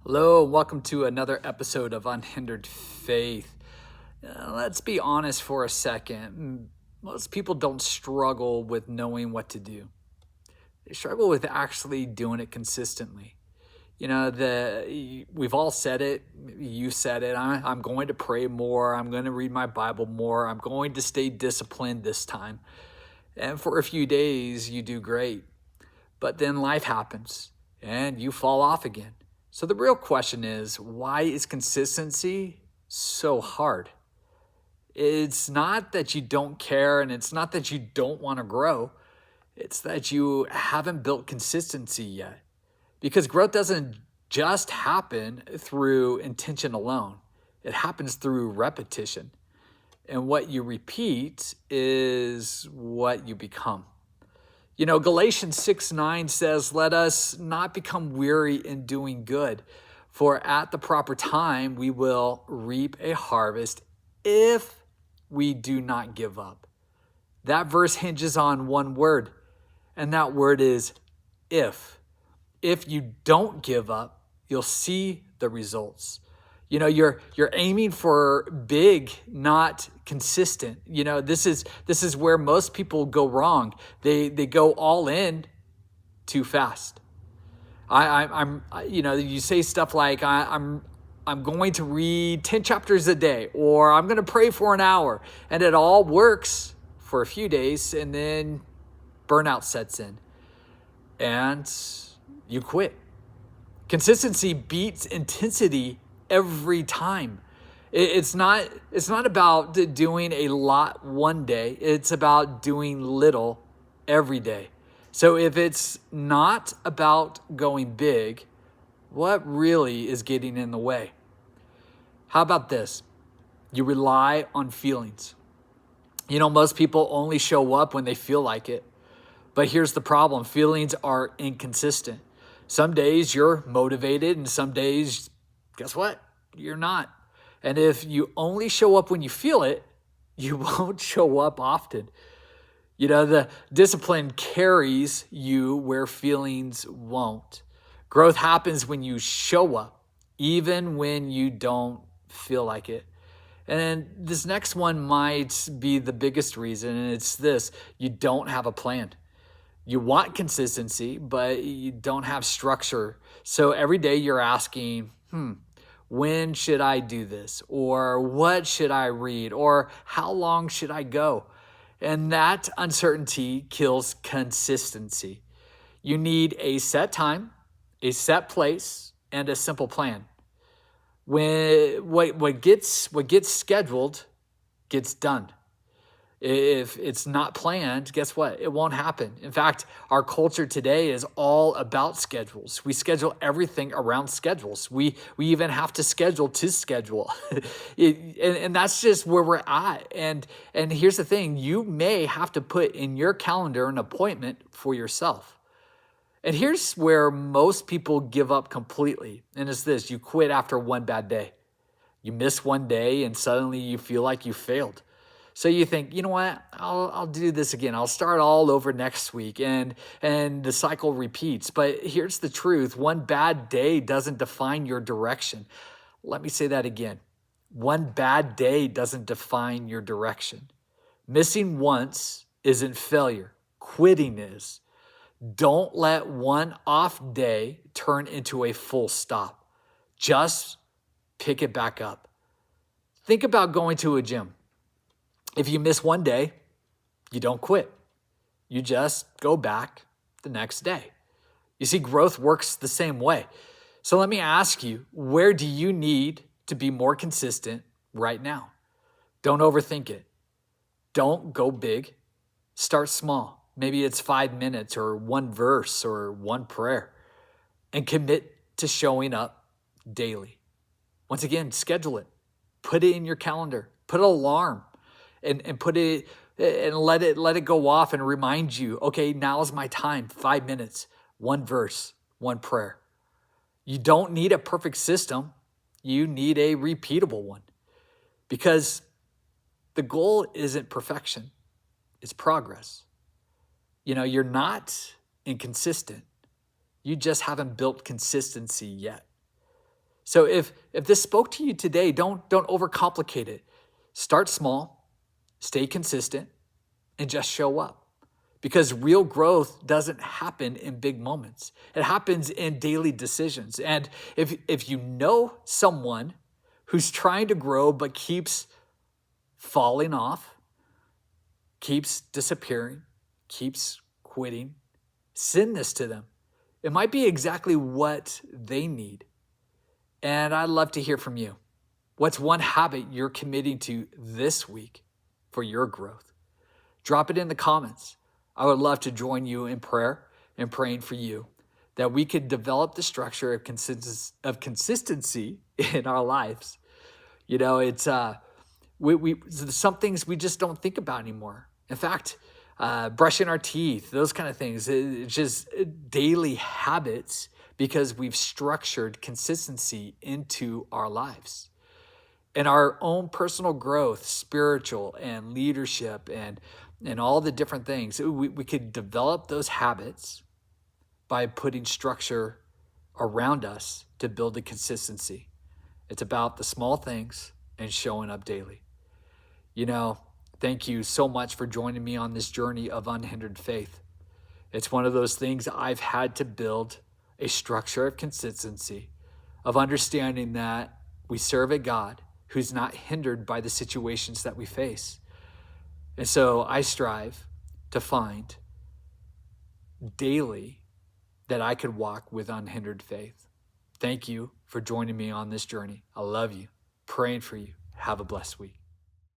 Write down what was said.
Hello, welcome to another episode of Unhindered Faith. Let's be honest for a second. Most people don't struggle with knowing what to do. They struggle with actually doing it consistently. We've all said it. You said it. I'm going to pray more. I'm going to read my Bible more. I'm going to stay disciplined this time. And for a few days, you do great. But then life happens and you fall off again. So the real question is, why is consistency so hard? It's not that you don't care and it's not that you don't want to grow. It's that you haven't built consistency yet. Because growth doesn't just happen through intention alone. It happens through repetition. And what you repeat is what you become. Galatians 6:9 says, let us not become weary in doing good, for at the proper time we will reap a harvest if we do not give up. That verse hinges on one word, and that word is if. If you don't give up, you'll see the results. You're aiming for big, not consistent. This is where most people go wrong. They go all in too fast. You say stuff like I'm going to read 10 chapters a day, or I'm going to pray for an hour, and it all works for a few days, and then burnout sets in, and you quit. Consistency beats intensity every time. It's not about doing a lot one day. It's about doing little every day. So if it's not about going big, what really is getting in the way? How about this? You rely on feelings. Most people only show up when they feel like it. But here's the problem. Feelings are inconsistent. Some days you're motivated and some days, guess what? You're not. And if you only show up when you feel it, you won't show up often. The discipline carries you where feelings won't. Growth happens when you show up, even when you don't feel like it. And then this next one might be the biggest reason, and it's this: you don't have a plan. You want consistency, but you don't have structure. So every day you're asking, when should I do this? Or what should I read? Or how long should I go? And that uncertainty kills consistency. You need a set time, a set place, and a simple plan. When what gets scheduled gets done. If it's not planned, guess what? It won't happen. In fact, our culture today is all about schedules. We schedule everything around schedules. We even have to schedule to schedule. And that's just where we're at. And here's the thing. You may have to put in your calendar an appointment for yourself. And here's where most people give up completely. And it's this: you quit after one bad day. You miss one day and suddenly you feel like you failed. So you think, you know what, I'll do this again. I'll start all over next week, and the cycle repeats. But here's the truth. One bad day doesn't define your direction. Let me say that again. One bad day doesn't define your direction. Missing once isn't failure. Quitting is. Don't let one off day turn into a full stop. Just pick it back up. Think about going to a gym. If you miss one day, you don't quit. You just go back the next day. You see, growth works the same way. So let me ask you, where do you need to be more consistent right now? Don't overthink it. Don't go big. Start small. Maybe it's 5 minutes or one verse or one prayer. And commit to showing up daily. Once again, schedule it. Put it in your calendar. Put an alarm. And put it and let it go off and remind you, okay, now is my time. 5 minutes, one verse, one prayer. You don't need a perfect system. You need a repeatable one, because the goal isn't perfection. It's progress. You're not inconsistent. You just haven't built consistency yet. So if this spoke to you today, don't overcomplicate it. Start small, stay consistent, and just show up. Because real growth doesn't happen in big moments. It happens in daily decisions. And if you know someone who's trying to grow but keeps falling off, keeps disappearing, keeps quitting, send this to them. It might be exactly what they need. And I'd love to hear from you. What's one habit you're committing to this week for your growth? Drop it in the comments. I would love to join you in prayer and praying for you that we could develop the structure of consistency in our lives. You know, it's some things we just don't think about anymore. In fact, brushing our teeth, those kind of things, it's just daily habits because we've structured consistency into our lives. And our own personal growth, spiritual and leadership and all the different things, we could develop those habits by putting structure around us to build a consistency. It's about the small things and showing up daily. You know, thank you so much for joining me on this journey of unhindered faith. It's one of those things I've had to build a structure of consistency, of understanding that we serve a God who's not hindered by the situations that we face. And so I strive to find daily that I could walk with unhindered faith. Thank you for joining me on this journey. I love you. Praying for you. Have a blessed week.